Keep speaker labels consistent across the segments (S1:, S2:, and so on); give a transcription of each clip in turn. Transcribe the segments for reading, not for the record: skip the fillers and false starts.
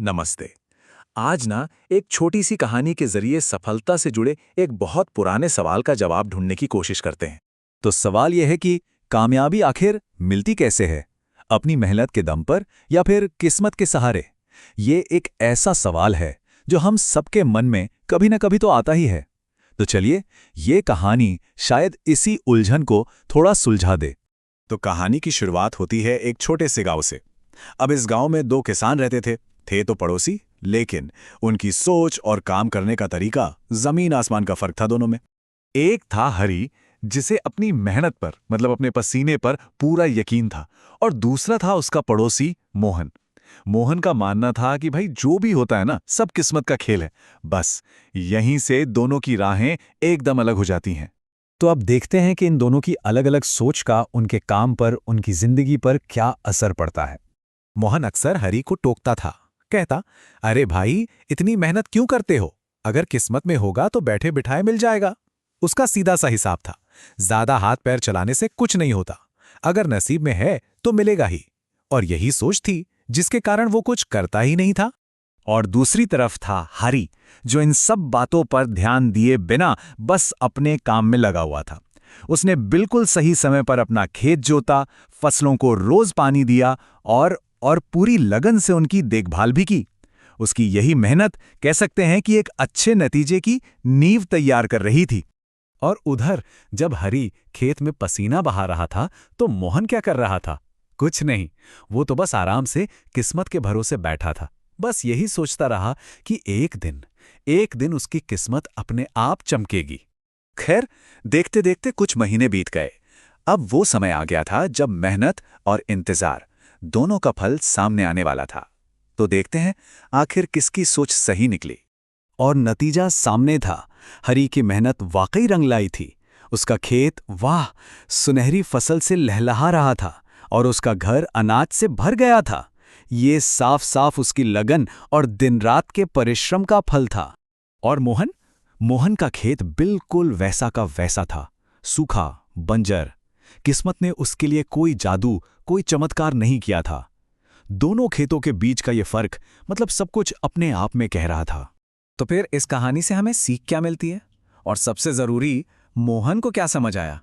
S1: नमस्ते। आज ना एक छोटी सी कहानी के जरिए सफलता से जुड़े एक बहुत पुराने सवाल का जवाब ढूंढने की कोशिश करते हैं।
S2: तो सवाल यह है कि कामयाबी आखिर मिलती कैसे है? अपनी मेहनत के दम पर या फिर किस्मत के सहारे? ये एक ऐसा सवाल है जो हम सबके मन में कभी न कभी तो आता ही है। तो चलिए, ये कहानी शायद इसी उलझन को थोड़ा सुलझा दे।
S1: तो कहानी की शुरुआत होती है एक छोटे से गांव से। अब इस गांव में दो किसान रहते थे तो पड़ोसी, लेकिन उनकी सोच और काम करने का तरीका जमीन आसमान का फर्क था दोनों में। एक था हरी, जिसे अपनी मेहनत पर मतलब अपने पसीने पर पूरा यकीन था, और दूसरा था उसका पड़ोसी मोहन। मोहन का मानना था कि भाई जो भी होता है ना, सब किस्मत का खेल है। बस यहीं से दोनों की राहें एकदम अलग हो जाती हैं।
S2: तो अब देखते हैं कि इन दोनों की अलग-अलग सोच का उनके काम पर, उनकी जिंदगी पर क्या असर पड़ता है।
S3: मोहन अक्सर हरी को टोकता था। कहता, अरे भाई, इतनी मेहनत क्यों करते हो? अगर किस्मत में होगा तो बैठे बिठाए मिल जाएगा। उसका सीधा सा हिसाब था, ज्यादा हाथ पैर चलाने से कुछ नहीं होता। अगर नसीब में है तो मिलेगा ही। और यही सोच थी जिसके कारण वो कुछ करता ही नहीं था।
S2: और दूसरी तरफ था हरी, जो इन सब बातों पर ध्यान दिए बिना बस अपने काम में लगा हुआ था। उसने बिल्कुल सही समय पर अपना खेत जोता, फसलों को रोज पानी दिया और पूरी लगन से उनकी देखभाल भी की। उसकी यही मेहनत कह सकते हैं कि एक अच्छे नतीजे की नींव तैयार कर रही थी।
S3: और उधर जब हरी खेत में पसीना बहा रहा था तो मोहन क्या कर रहा था? कुछ नहीं। वो तो बस आराम से किस्मत के भरोसे बैठा था। बस यही सोचता रहा कि एक दिन उसकी किस्मत अपने आप चमकेगी।
S1: खैर, देखते देखते कुछ महीने बीत गए। अब वो समय आ गया था जब मेहनत और इंतजार दोनों का फल सामने आने वाला था। तो देखते हैं आखिर किसकी सोच सही निकली।
S3: और नतीजा सामने था। हरी की मेहनत वाकई रंग लाई थी। उसका खेत, वाह, सुनहरी फसल से लहलहा रहा था और उसका घर अनाज से भर गया था। ये साफ साफ उसकी लगन और दिन रात के परिश्रम का फल था।
S2: और मोहन का खेत बिल्कुल वैसा का वैसा था, सूखा, बंजर। किस्मत ने उसके लिए कोई जादू, कोई चमत्कार नहीं किया था। दोनों खेतों के बीच का ये फर्क मतलब सब कुछ अपने आप में कह रहा था।
S3: तो फिर इस कहानी से हमें सीख क्या मिलती है? और सबसे जरूरी, मोहन को क्या समझ आया?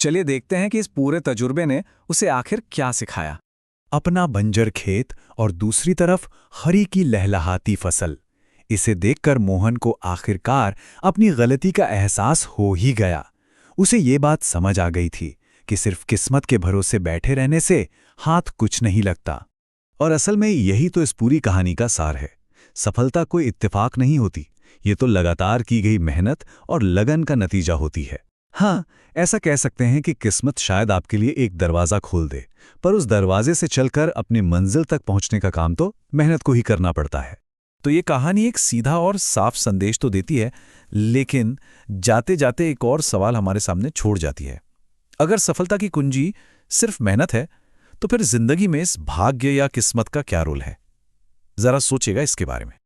S3: चलिए देखते हैं कि इस पूरे तजुर्बे ने उसे आखिर क्या सिखाया।
S2: अपना बंजर खेत और दूसरी तरफ हरी की लहलहाती फसल। इसे देखकर मोहन को आखिरकार अपनी गलती का एहसास हो ही गया। उसे ये बात समझ आ गई थी कि सिर्फ किस्मत के भरोसे बैठे रहने से हाथ कुछ नहीं लगता। और असल में यही तो इस पूरी कहानी का सार है। सफलता कोई इत्तेफाक नहीं होती, ये तो लगातार की गई मेहनत और लगन का नतीजा होती है। हाँ, ऐसा कह सकते हैं कि किस्मत शायद आपके लिए एक दरवाज़ा खोल दे, पर उस दरवाजे से चलकर अपनी मंजिल तक पहुंचने का काम तो मेहनत को ही करना पड़ता है।
S3: तो ये कहानी एक सीधा और साफ संदेश तो देती है, लेकिन जाते जाते एक और सवाल हमारे सामने छोड़ जाती है। अगर सफलता की कुंजी सिर्फ मेहनत है, तो फिर जिंदगी में इस भाग्य या किस्मत का क्या रोल है? जरा सोचिएगा इसके बारे में।